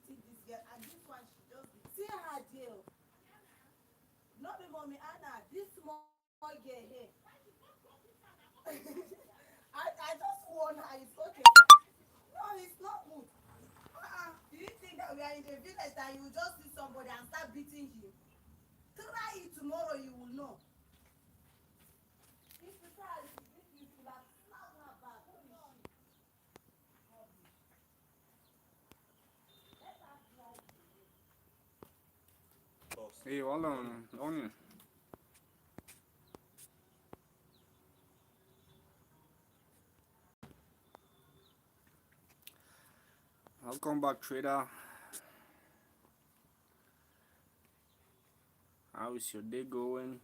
beating this girl, and this one she just be see her deal. Not be mommy Anna, this small girl here. I just warn her, it's okay. No, it's not good. Do you think that we are in a village that you just see somebody and start beating him? Try it tomorrow, you will know. If you try it, you will have slapped her back. Who is she? Let her try it again. Hey, hold on. Welcome back, trader. How is your day going?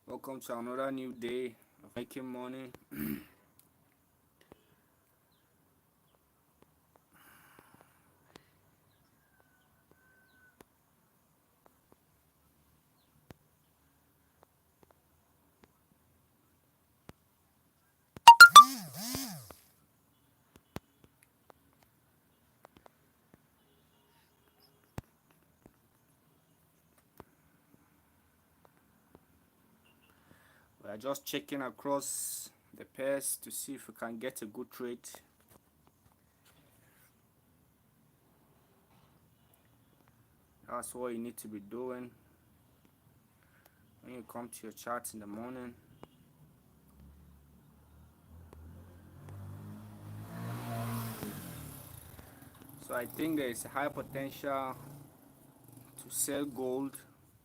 Welcome to another new day of making money. We are just checking across the pairs to see if we can get a good trade. That's what you need to be doing when you come to your charts in the morning. So I think there is a high potential to sell gold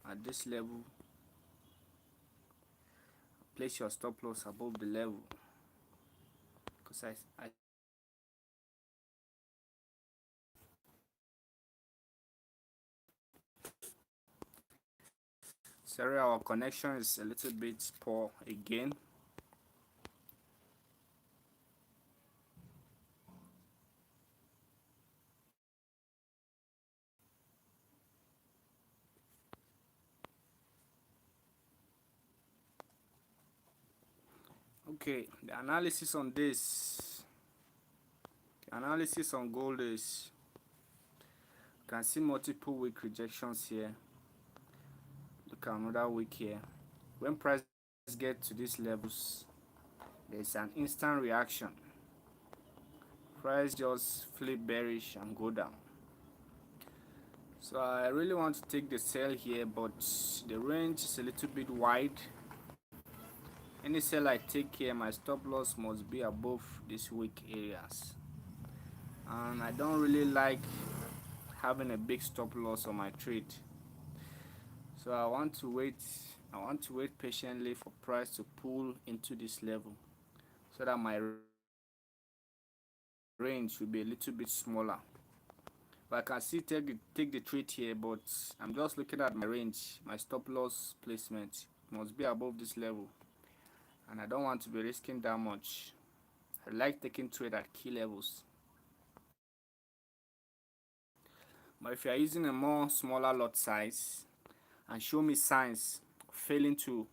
at this level. Place your stop loss above the level, because I sorry, our connection is a little bit poor again. Okay, the analysis on gold is, you can see multiple weak rejections here. Look at another week here. When price get to these levels, there's an instant reaction. Price just flip bearish and go down. So I really want to take the sell here, but the range is a little bit wide. Any sell I take here, my stop loss must be above these weak areas, and I don't really like having a big stop loss on my trade. So I want to wait patiently for price to pull into this level, so that my range will be a little bit smaller. But I can still take the trade here, but I'm just looking at my range. My stop loss placement must be above this level, and I don't want to be risking that much. I like taking trade at key levels. But if you are using a more smaller lot size and show me signs failing to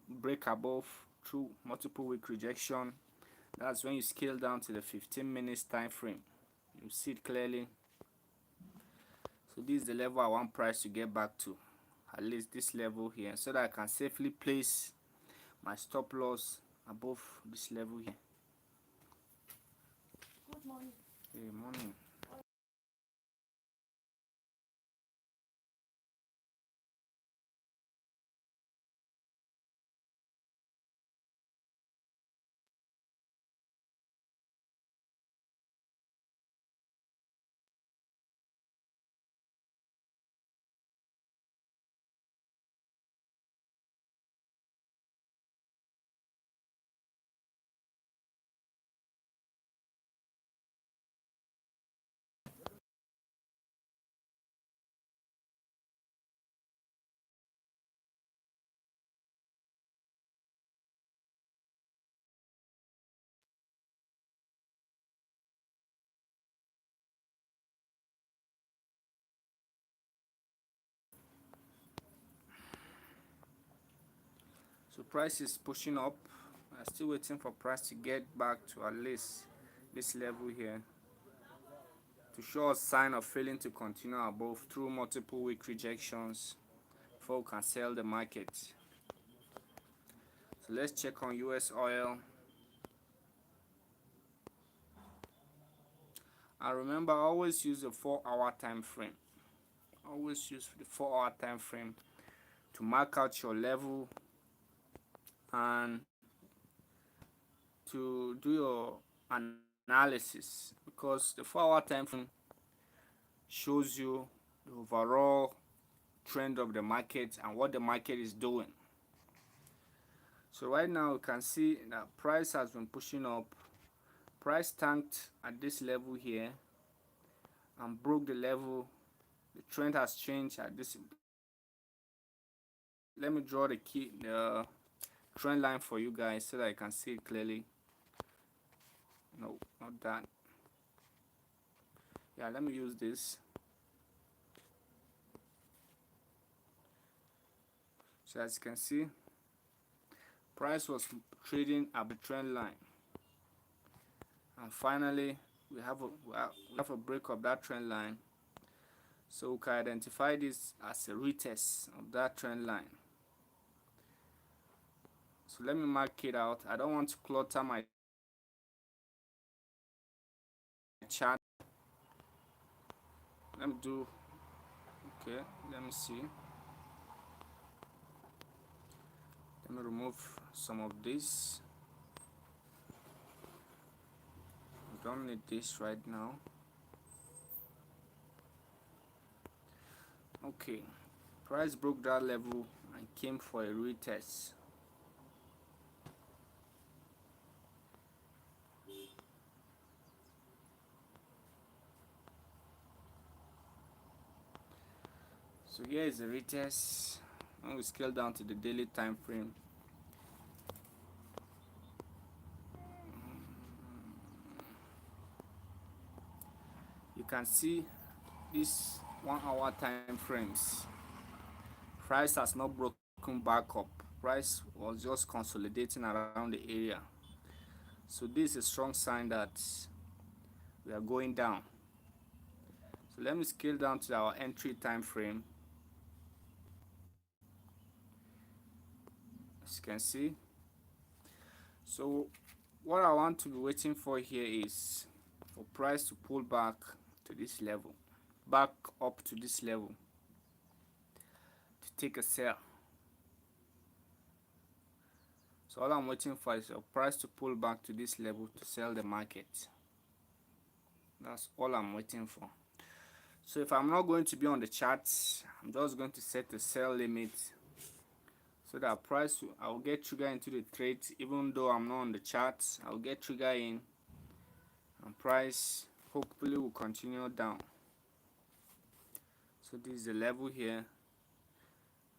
break above through multiple week rejection, that's when you scale down to the 15 minutes time frame. You see it clearly. So this is the level I want price to get back to, at least this level here, so that I can safely place my stop loss above this level here. Good morning. Hey, morning. So price is pushing up. I'm still waiting for price to get back to at least this level here to show a sign of failing to continue above through multiple week rejections before we can sell the market. So let's check on US oil. And remember, always use a 4-hour time frame. Always use the 4-hour time frame to mark out your level and to do your analysis, because the 4-hour time frame shows you the overall trend of the market and what the market is doing. So right now you can see that price has been pushing up. Price tanked at this level here and broke the level. The trend has changed at this. Let me draw the trend line for you guys so that I can see it clearly. No, not that. Yeah, let me use this. So as you can see, price was trading at the trend line, and finally we have a break of that trend line. So we can identify this as a retest of that trend line. So let me mark it out. I don't want to clutter my chart. Let me do, okay, let me see. Let me remove some of this. I don't need this right now. Okay, price broke that level and came for a retest. So here is the retest. When we scale down to the daily time frame, you can see these 1-hour time frames. Price has not broken back up. Price was just consolidating around the area. So this is a strong sign that we are going down. So let me scale down to our entry time frame. As you can see. So what I want to be waiting for here is for price to pull back to this level, back up to this level, to take a sell. So all I'm waiting for is a price to pull back to this level to sell the market. That's all I'm waiting for. So if I'm not going to be on the charts, I'm just going to set a sell limit so that price I'll get trigger into the trade. Even though I'm not on the charts, I'll get trigger in and price hopefully will continue down. So this is the level here.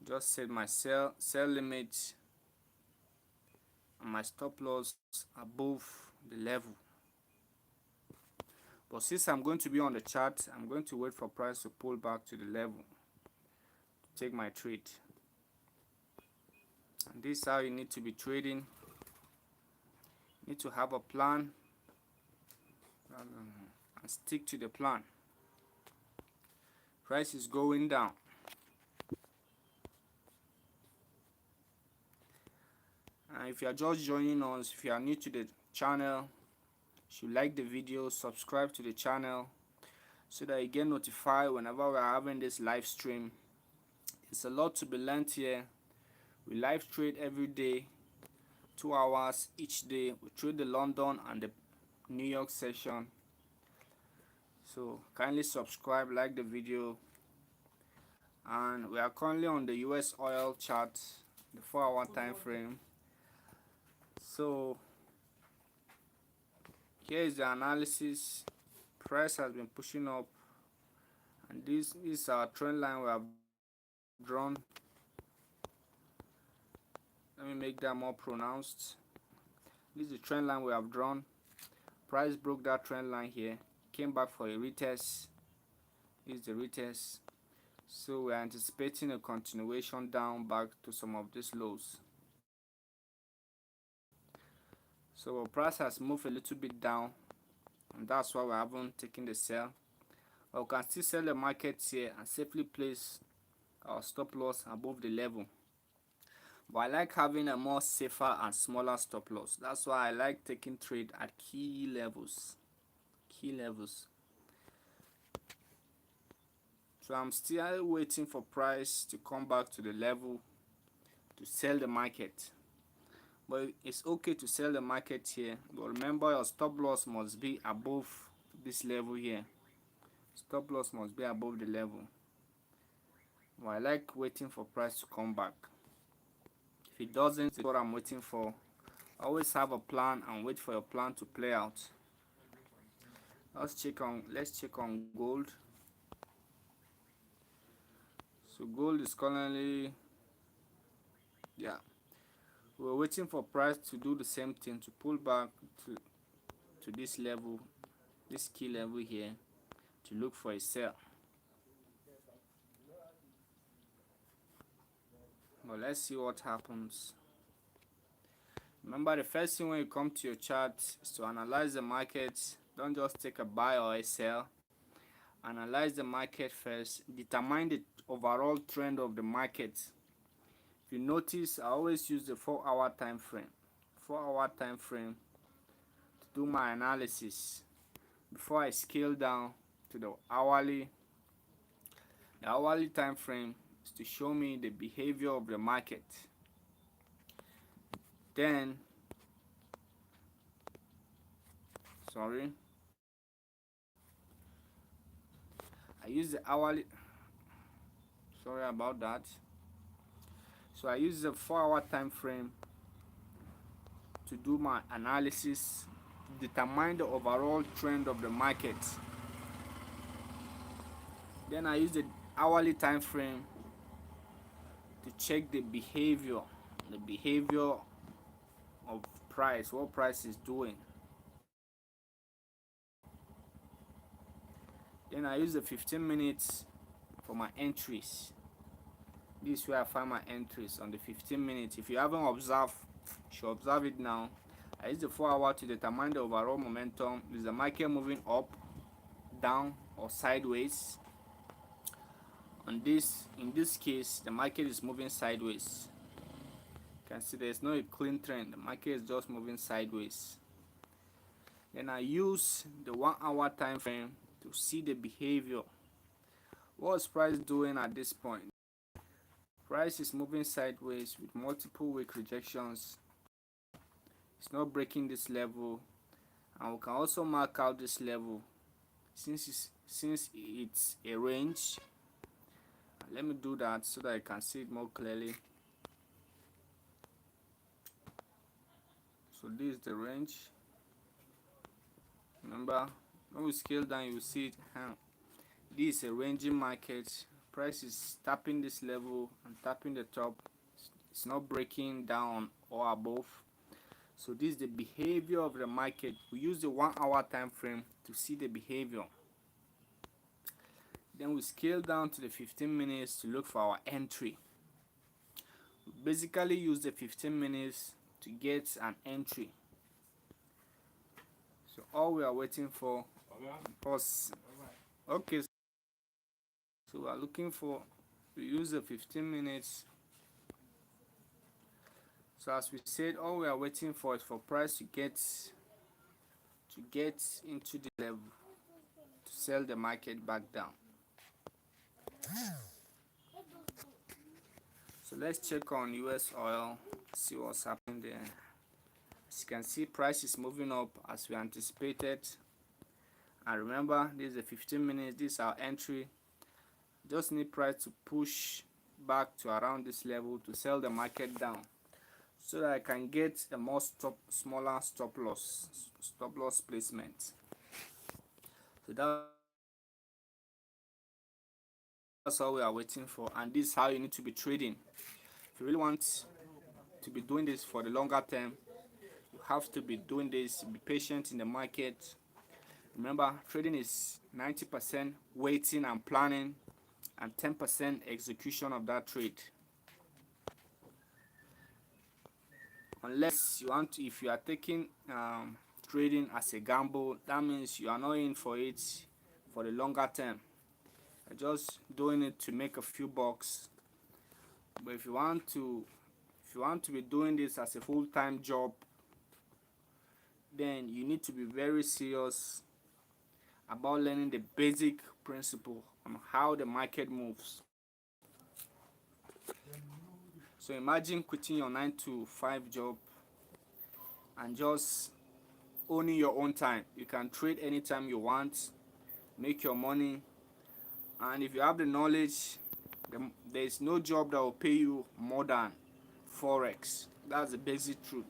Just set my sell limit and my stop loss above the level. But since I'm going to be on the chart, I'm going to wait for price to pull back to the level to take my trade. And this is how you need to be trading. You need to have a plan and stick to the plan. Price is going down. And if you are just joining us, if you are new to the channel, if you like the video, subscribe to the channel so that you get notified whenever we are having this live stream. It's a lot to be learned here. We live trade every day, 2 hours each day. We trade the London and the New York session. So kindly subscribe, like the video. And we are currently on the US oil chart, the 4-hour time frame. So here is the analysis. Price has been pushing up, and this is our trend line we have drawn. Let me make that more pronounced. This is the trend line we have drawn. Price broke that trend line here, came back for a retest. This is the retest. So we are anticipating a continuation down back to some of these lows. So our price has moved a little bit down and that's why we haven't taken the sell. But we can still sell the market here and safely place our stop loss above the level. But I like having a more safer and smaller stop loss. That's why I like taking trade at key levels. Key levels. So I'm still waiting for price to come back to the level to sell the market. But it's okay to sell the market here, but remember your stop loss must be above this level here. Stop loss must be above the level. But I like waiting for price to come back. If it doesn't, it's what I'm waiting for. Always have a plan and wait for your plan to play out. Let's check on gold. So gold is currently, yeah, we're waiting for price to do the same thing, to pull back to this level, this key level here, to look for a sell. But let's see what happens. Remember, the first thing when you come to your chart is to analyze the market. Don't just take a buy or a sell. Analyze the market first. Determine the overall trend of the market. If you notice, I always use the 4-hour time frame. 4-hour time frame to do my analysis before I scale down to the hourly. The hourly time frame is to show me the behavior of the market. Then, I use the hourly. Sorry about that. So I use the 4-hour time frame to do my analysis, to determine the overall trend of the market. Then I use the hourly time frame to check the behavior of price, what price is doing. Then I use the 15 minutes for my entries. This is where I find my entries, on the 15 minutes. If you haven't observed, you should observe it now. I use the 4-hour to determine the overall momentum. Is the market moving up, down, or sideways? In this case, the market is moving sideways. You can see there's no clean trend. The market is just moving sideways. Then I use the 1-hour time frame to see the behavior. What's price doing at this point? Price is moving sideways with multiple weak rejections. It's not breaking this level, and we can also mark out this level since it's a range. Let me do that so that I can see it more clearly. So this is the range. Remember, when we scale down, you see it. This is a ranging market. Price is tapping this level and tapping the top. It's not breaking down or above. So this is the behavior of the market. We use the 1-hour time frame to see the behavior. Then we scale down to the 15 minutes to look for our entry. We basically use the 15 minutes to get an entry. So all we are waiting for was, okay, so we are looking for, we use the 15 minutes. So as we said, all we are waiting for is for price to get into the level to sell the market back down. So let's check on US oil, see what's happening there. As you can see, price is moving up as we anticipated. And remember, this is the 15 minutes, this is our entry. Just need price to push back to around this level to sell the market down, so that I can get a more smaller stop loss placement. So that's all we are waiting for, and this is how you need to be trading. If you really want to be doing this for the longer term, you have to be doing this. Be patient in the market. Remember, trading is 90% waiting and planning, and 10% execution of that trade. Unless you want to, if you are taking trading as a gamble, that means you are not in for it for the longer term. You're just doing it to make a few bucks. But if you want to be doing this as a full-time job, then you need to be very serious about learning the basic principle on how the market moves. So imagine quitting your 9 to 5 job and just owning your own time. You can trade anytime you want, make your money, and if you have the knowledge, there is no job that will pay you more than Forex. That's the basic truth.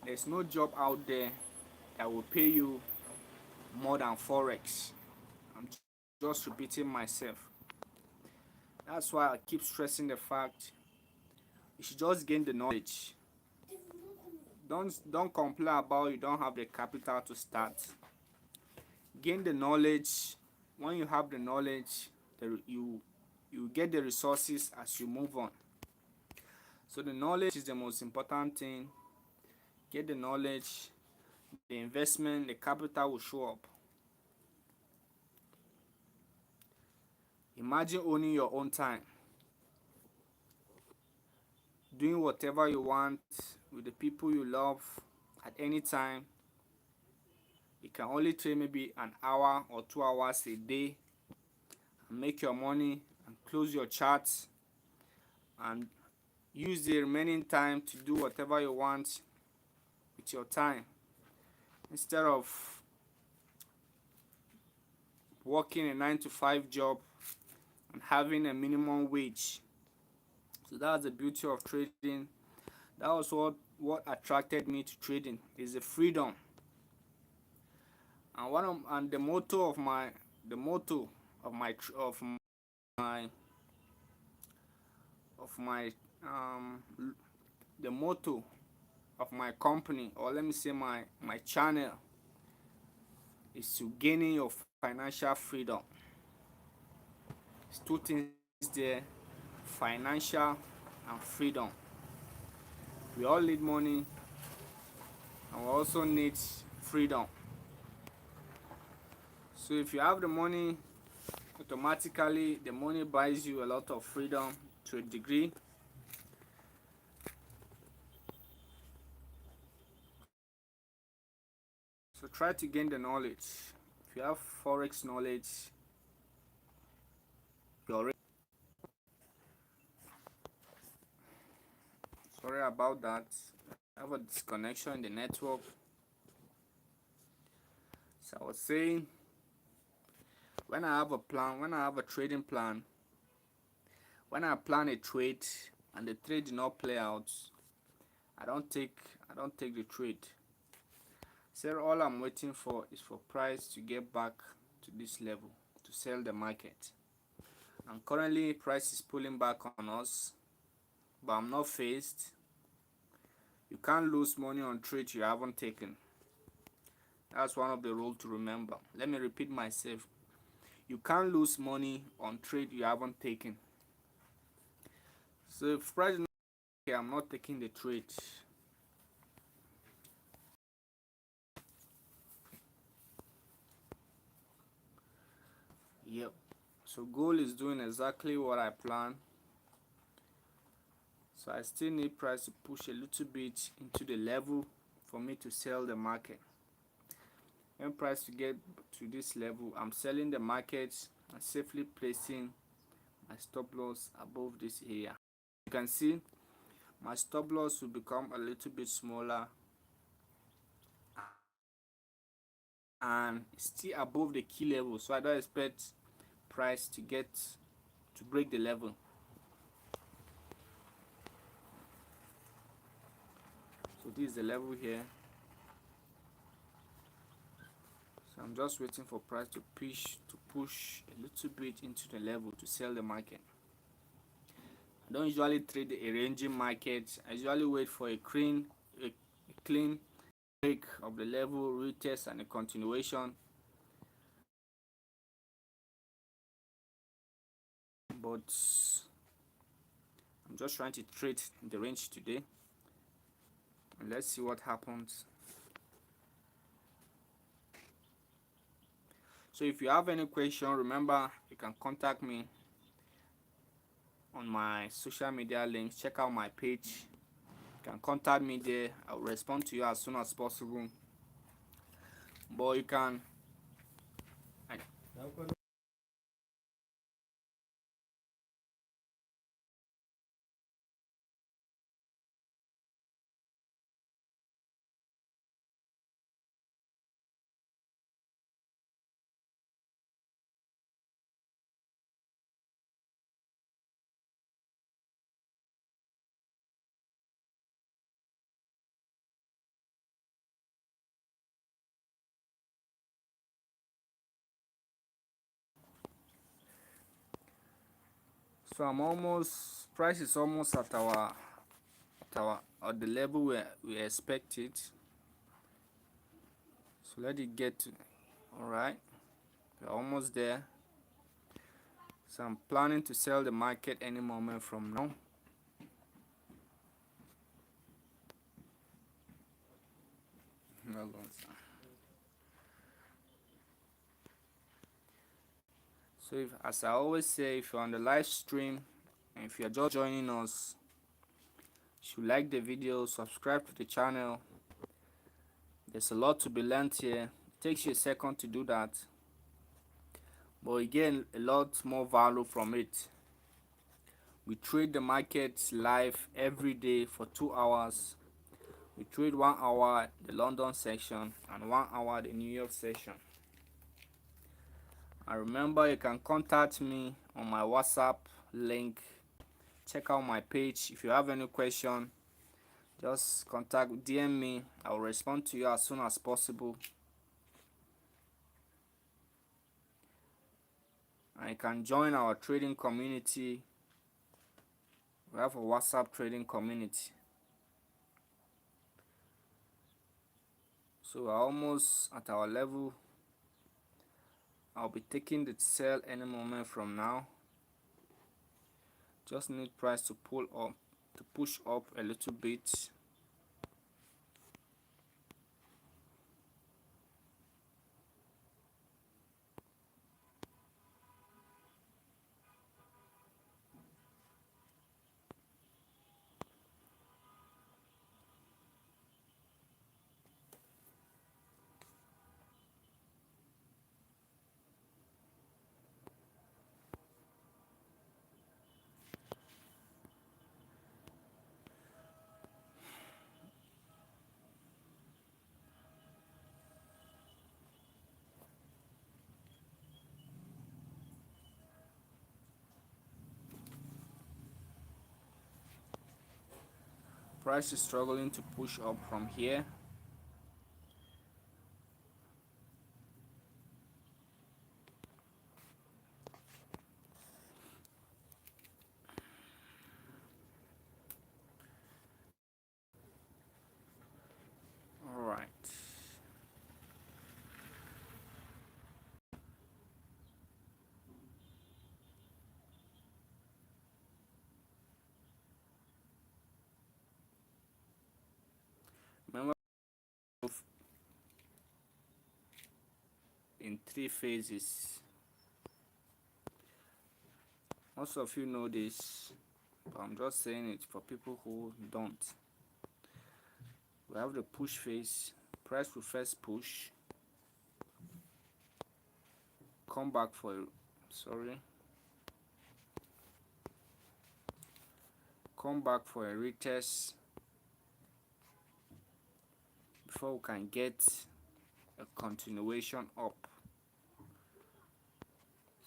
There's no job out there that will pay you more than Forex. I'm just repeating myself. That's why I keep stressing the fact you should just gain the knowledge. Don't complain about you don't have the capital to start. Gain the knowledge. When you have the knowledge, you get the resources as you move on. So the knowledge is the most important thing. Get the knowledge, the investment, the capital will show up. Imagine owning your own time, doing whatever you want with the people you love at any time. You can only trade maybe an hour or 2 hours a day and make your money and close your charts and use the remaining time to do whatever you want with your time instead of working a 9 to 5 job and having a minimum wage. So that's the beauty of trading. That was what attracted me to trading, is the freedom. And the motto of my the motto of my of my of my the motto of my company, or let me say my channel, is to gaining your financial freedom. It's two things there: financial and freedom. We all need money and we also need freedom. So if you have the money, automatically the money buys you a lot of freedom to a degree. So try to gain the knowledge. If you have Forex knowledge, you're ready. Sorry about that. I have a disconnection in the network. So I was saying, when I have a plan, when I have a trading plan, when I plan a trade and the trade did not play out, I don't take the trade. So all I'm waiting for is for price to get back to this level to sell the market. And currently price is pulling back on us, but I'm not phased. You can't lose money on trades you haven't taken. That's one of the rules to remember. Let me repeat myself. You can't lose money on trade you haven't taken. So if price is not okay, I'm not taking the trade. Yep. So gold is doing exactly what I planned. So I still need price to push a little bit into the level for me to sell the market. When price to get to this level, I'm selling the market and safely placing my stop loss above this area. You can see my stop loss will become a little bit smaller and still above the key level, so I don't expect price to break the level. So this is the level here. So I'm just waiting for price to push a little bit into the level to sell the market. I don't usually trade a ranging market. I usually wait for a clean break of the level, retest, and a continuation. But I'm just trying to trade in the range today, and let's see what happens. So if you have any question, remember you can contact me on my social media links. Check out my page. You can contact me there. I'll respond to you as soon as possible. But you can so I'm almost price is almost at at the level where we expect it. So let it get to, all right, we're almost there. So I'm planning to sell the market any moment from now. Hold on, sir. So if, as I always say, if you're on the live stream and if you're just joining us, you should like the video, subscribe to the channel. There's a lot to be learned here. It takes you a second to do that, but you get a lot more value from it. We trade the market live every day for 2 hours. We trade 1 hour the London section and 1 hour the New York section. And remember, you can contact me on my WhatsApp link. Check out my page. If you have any question, just DM me. I will respond to you as soon as possible. And you can join our trading community. We have a WhatsApp trading community. So we're almost at our level. I'll be taking the sell any moment from now. Just need price to pull up, to push up a little bit. Price is struggling to push up from here. All right. Remember, in 3 phases. Most of you know this, but I'm just saying it for people who don't. We have the push phase. Price will first push, come back for a, come back for a retest before we can get a continuation up.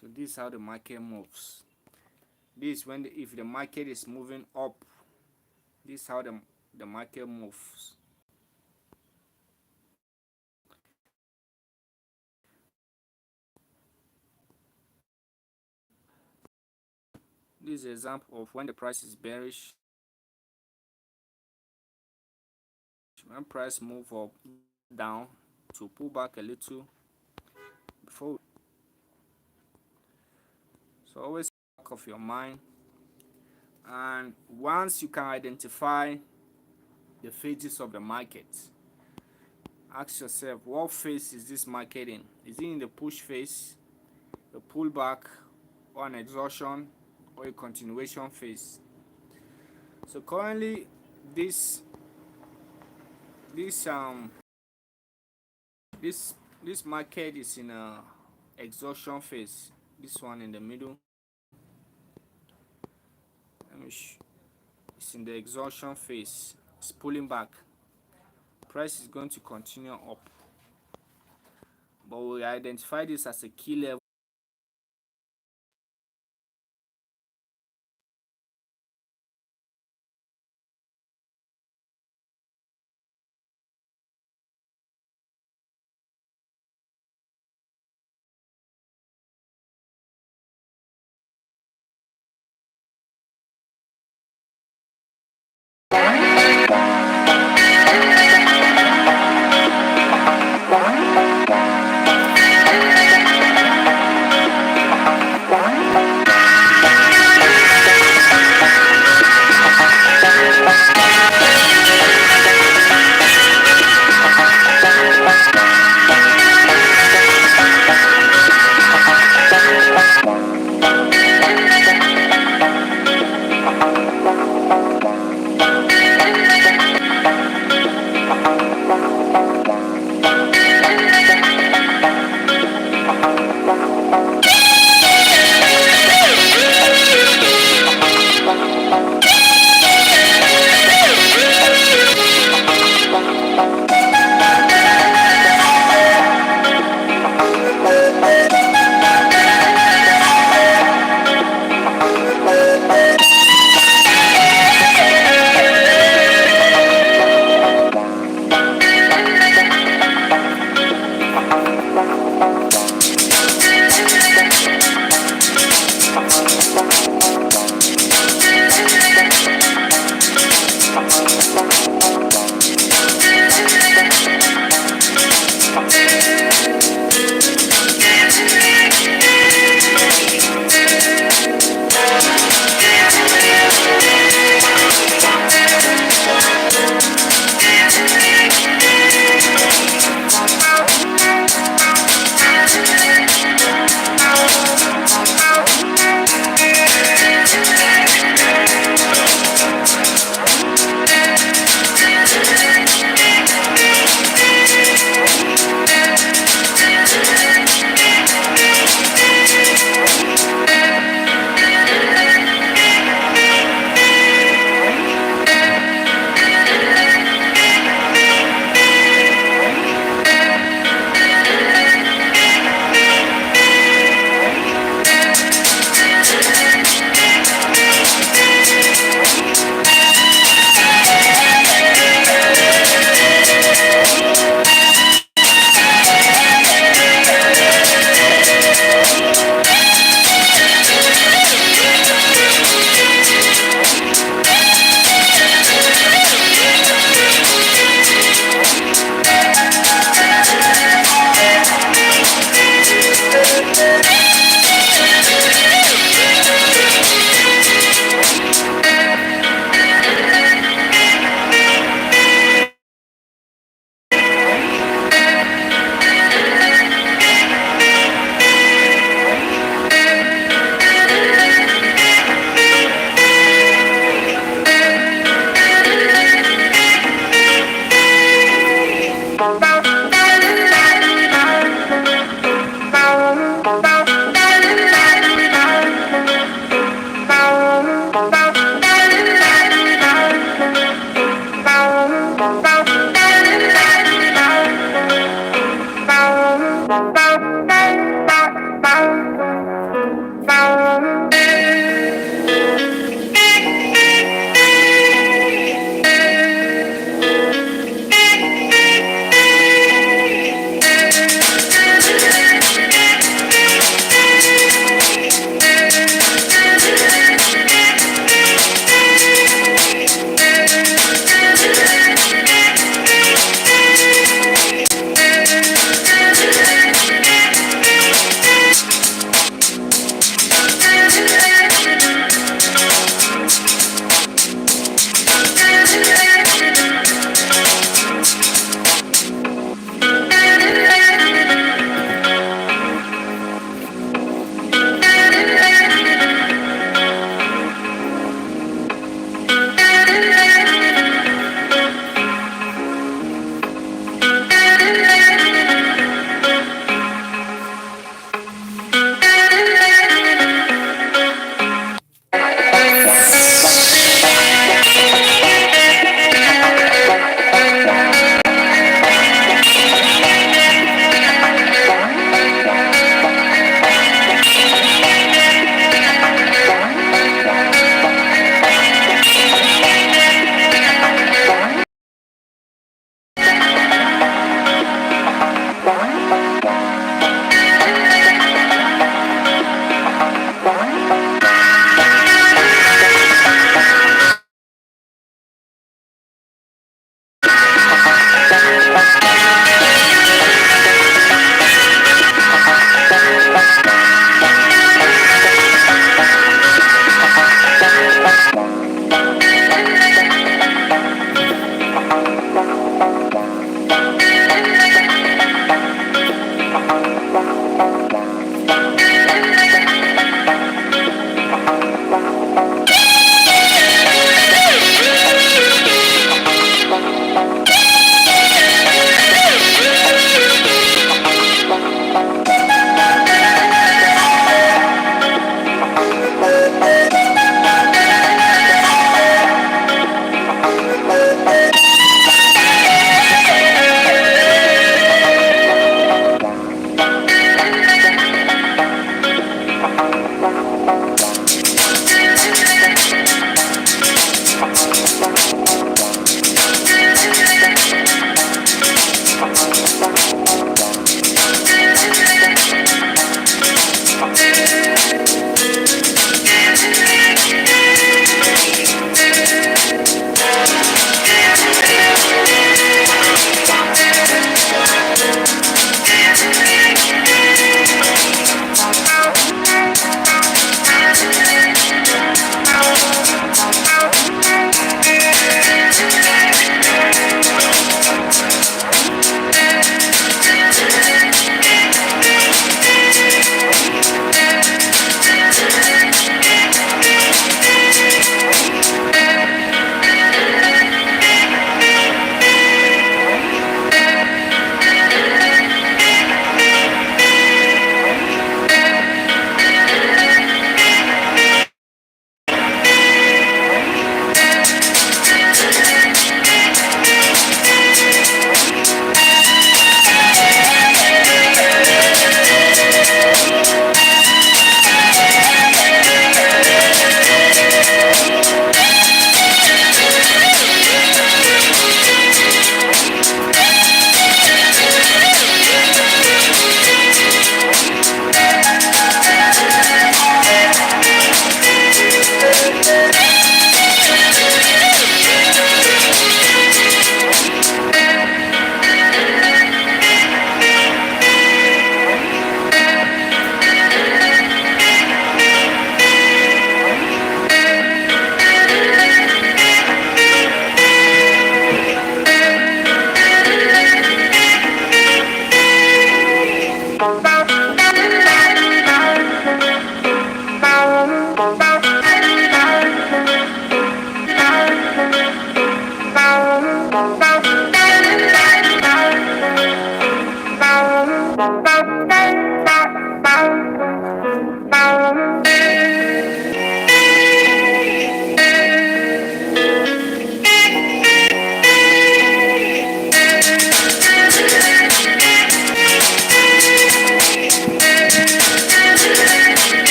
So this is how the market moves. This is when if the market is moving up, this is how the market moves. This is an example of when the price is bearish. When price move up, down, to pull back a little before. So always back of your mind. And once you can identify the phases of the market, Ask yourself, what phase is this market in? Is it in the push phase, a pullback, or an exhaustion, or a continuation phase? So currently, this this um this this market is in a exhaustion phase. This one in the middle, let me it's in the exhaustion phase. It's pulling back. Price is going to continue up, but we identify this as a key level.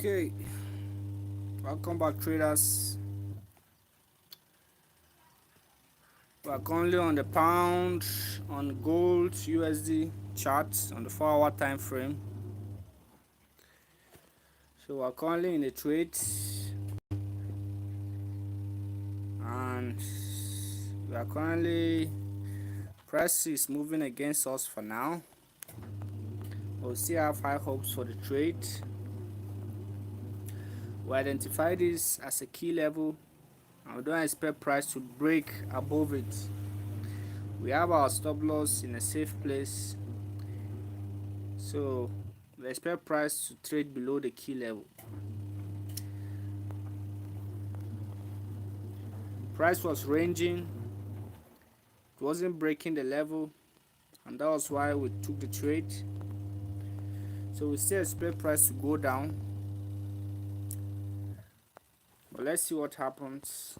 Okay, welcome back, traders. We are currently on the pound, on gold, USD charts on the 4-hour time frame. So we are currently in the trade, and we are currently price is moving against us for now. We'll still have high hopes for the trade. We identify this as a key level, and we don't expect price to break above it. We have our stop loss in a safe place, so we expect price to trade below the key level. Price was ranging, it wasn't breaking the level, and that was why we took the trade. So we still expect price to go down, but let's see what happens.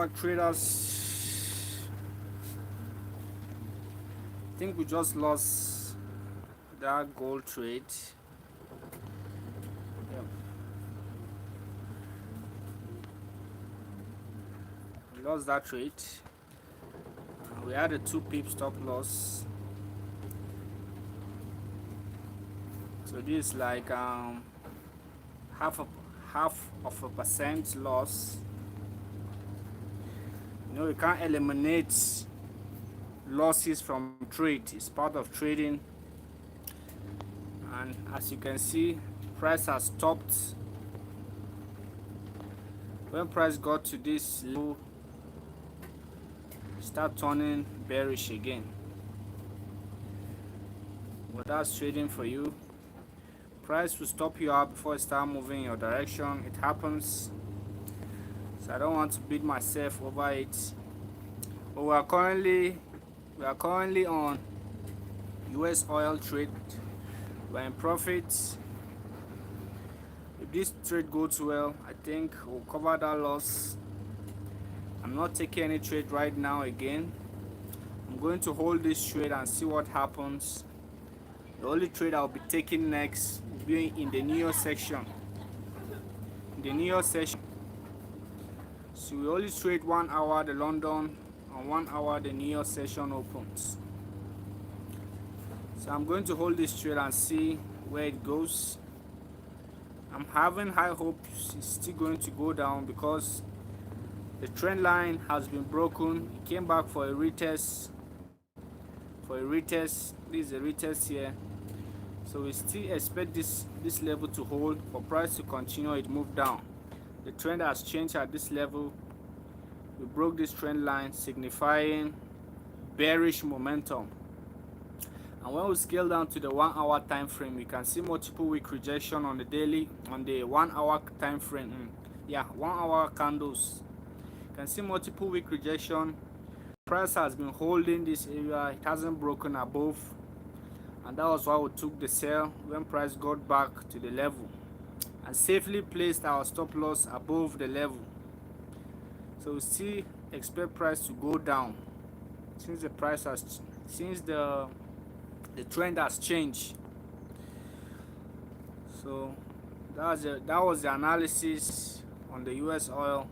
our traders, I think we just lost that gold trade. Yeah. We lost that trade. We had a 2 pip stop loss. So this is like half of a percent loss. You know, you can't eliminate losses from trade. It's part of trading. And as you can see, price has stopped. When price got to this level, start turning bearish again. But that's trading for you. Price will stop you out before it start moving in your direction. It happens. So I don't want to beat myself over it. But we are currently on US oil trade. We're in profit. If this trade goes well, I think we'll cover that loss. I'm not taking any trade right now again. I'm going to hold this trade and see what happens. The only trade I'll be taking next will be in the New York section. So we only trade 1 hour the London and 1 hour the New York session opens. So I'm going to hold this trade and see where it goes. I'm having high hopes it's still going to go down because the trend line has been broken. It came back for a retest. This is a retest here. So we still expect this level to hold for price to continue it move down. The trend has changed at this level. We broke this trend line, signifying bearish momentum. And when we scale down to the 1 hour time frame, we can see multiple week rejection on the daily, on the 1 hour time frame. 1 hour candles. You can see multiple week rejection. Price has been holding this area. It hasn't broken above, and that was why we took the sell when price got back to the level and safely placed our stop loss above the level. So we still expect price to go down since the trend has changed. So that was the analysis on the US oil.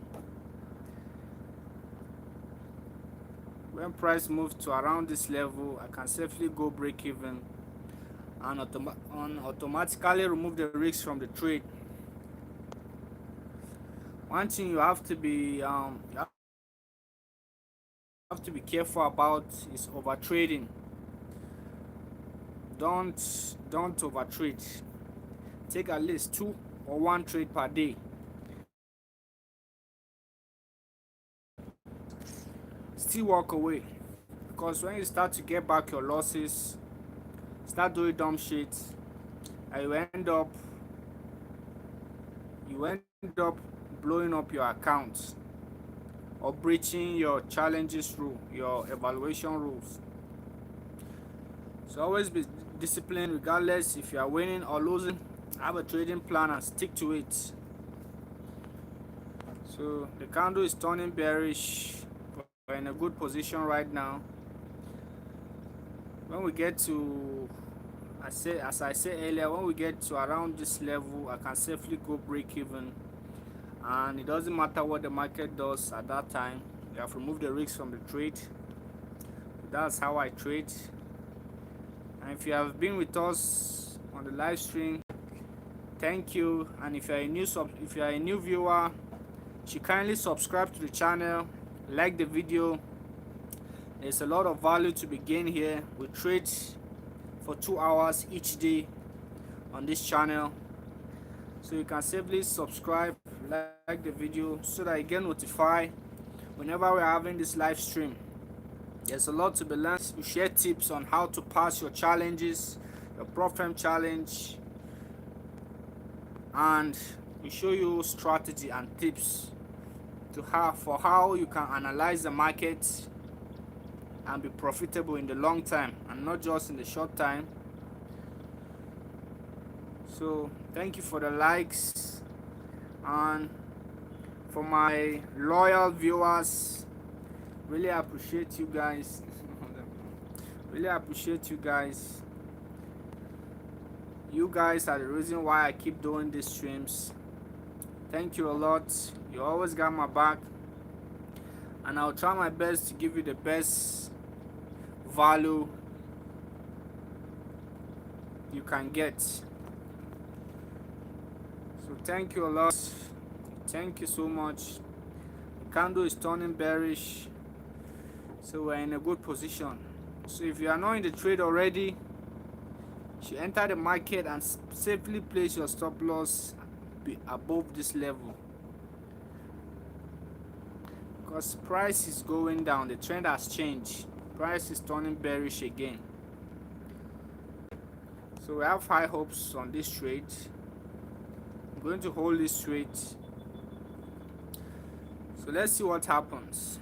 When price moves to around this level, I can safely go break even and automatically remove the risks from the trade. One thing you have to be careful about is over trading. Don't overtrade. Take at least 2 or 1 trade per day. Still walk away, because when you start to get back your losses, start doing dumb shit, and you end up blowing up your account or breaching your challenges rule, your evaluation rules. So always be disciplined regardless if you are winning or losing. Have a trading plan and stick to it. So the candle is turning bearish. We're in a good position right now. When we get to, as I said earlier, when we get to around this level, I can safely go break even, and it doesn't matter what the market does at that time. You have removed the risks from the trade. That's how I trade. And if you have been with us on the live stream, thank you. And if you are a new viewer, you should kindly subscribe to the channel, like the video. There's a lot of value to be gained here. We trade for 2 hours each day on this channel, so you can safely subscribe, like the video, so that you get notified whenever we're having this live stream. There's a lot to be learned. We share tips on how to pass your challenges, your Profem challenge, and we show you strategy and tips for how you can analyze the market and be profitable in the long time and not just in the short time. So thank you for the likes, and For my loyal viewers, really appreciate you guys. Really appreciate you guys. You guys are the reason why I keep doing these streams. Thank you a lot. You always got my back, and I'll try my best to give you the best value you can get. So thank you a lot. Thank you so much. The candle is turning bearish, so we're in a good position. So if you are not in the trade already, you should enter the market and safely place your stop loss above this level, because price is going down. The trend has changed. Price is turning bearish again. So we have high hopes on this trade. I'm going to hold this trade. So let's see what happens.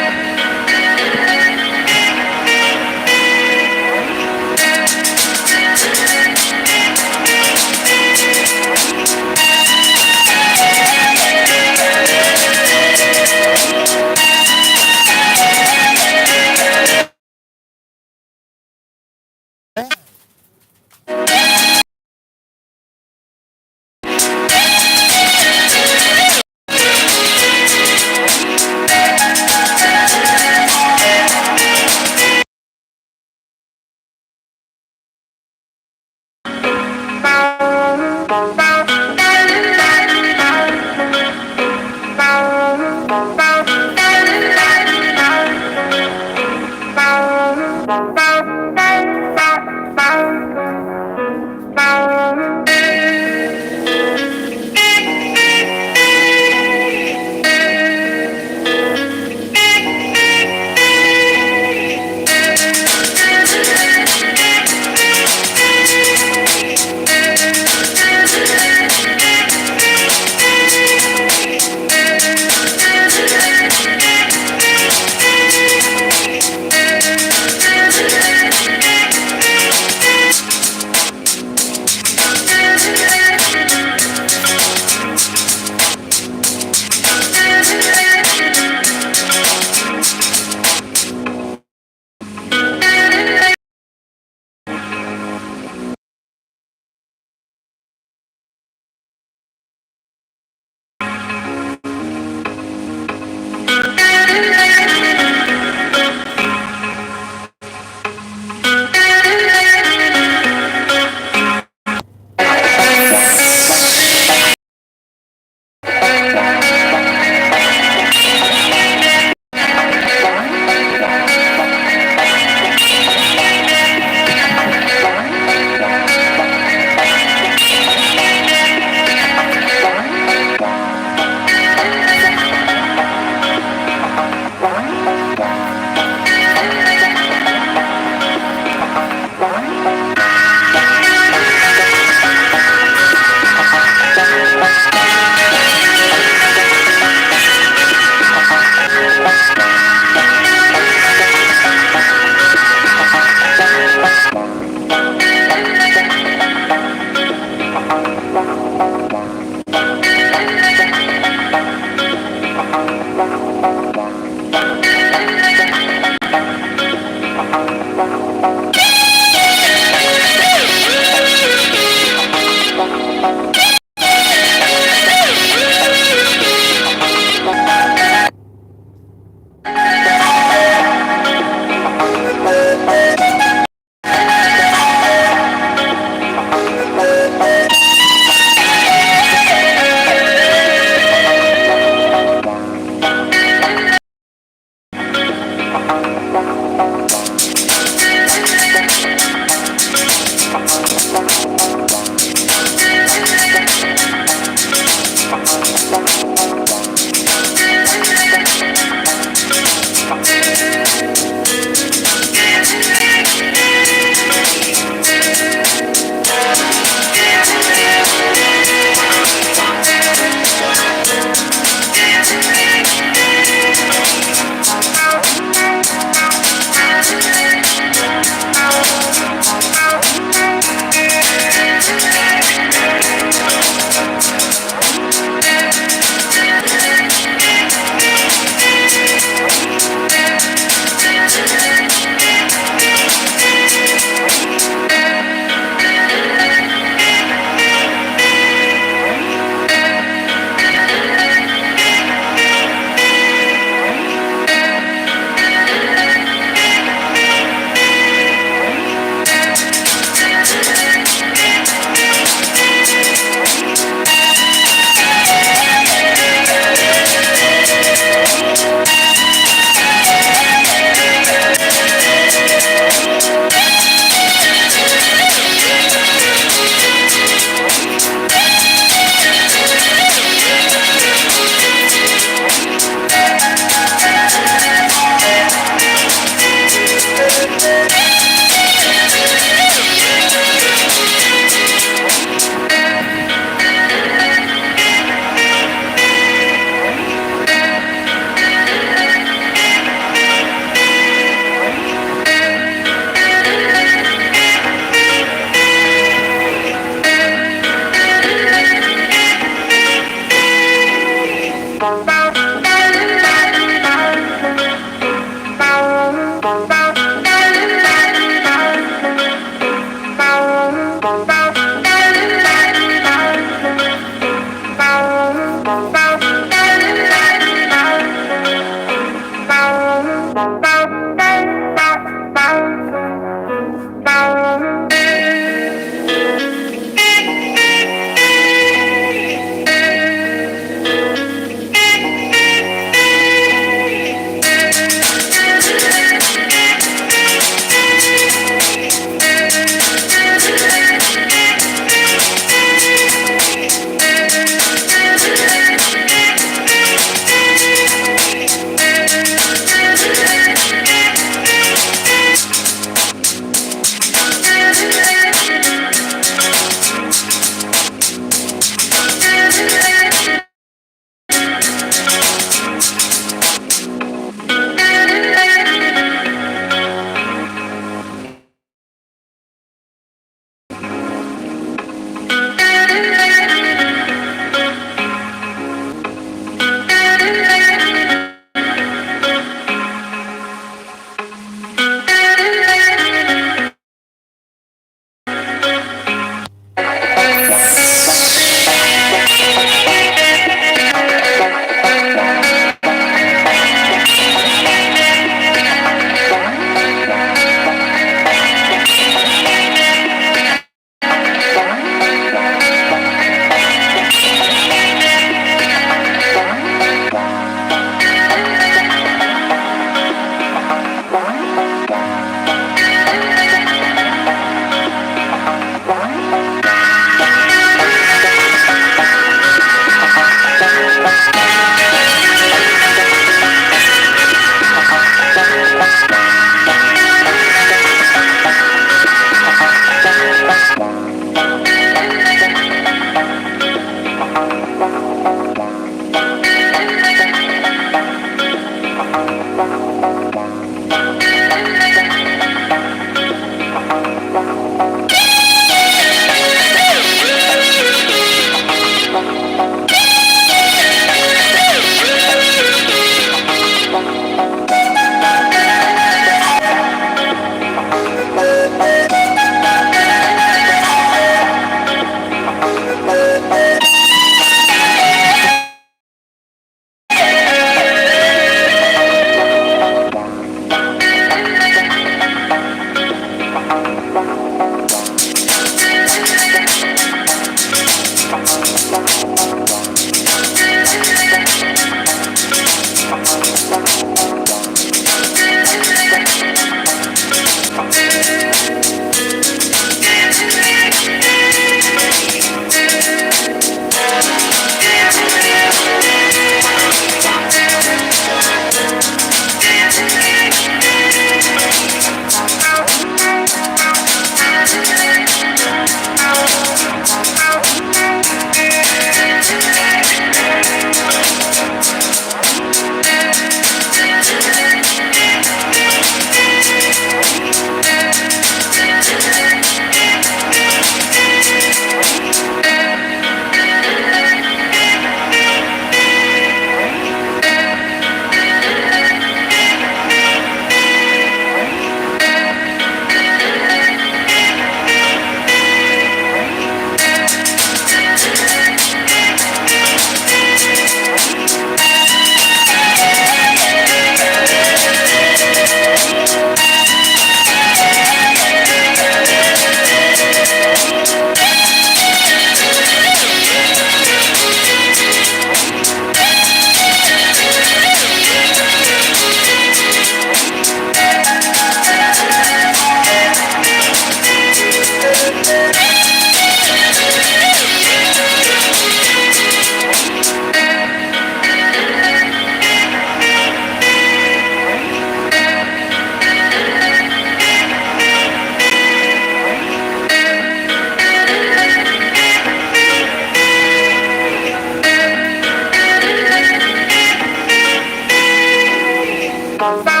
Bye.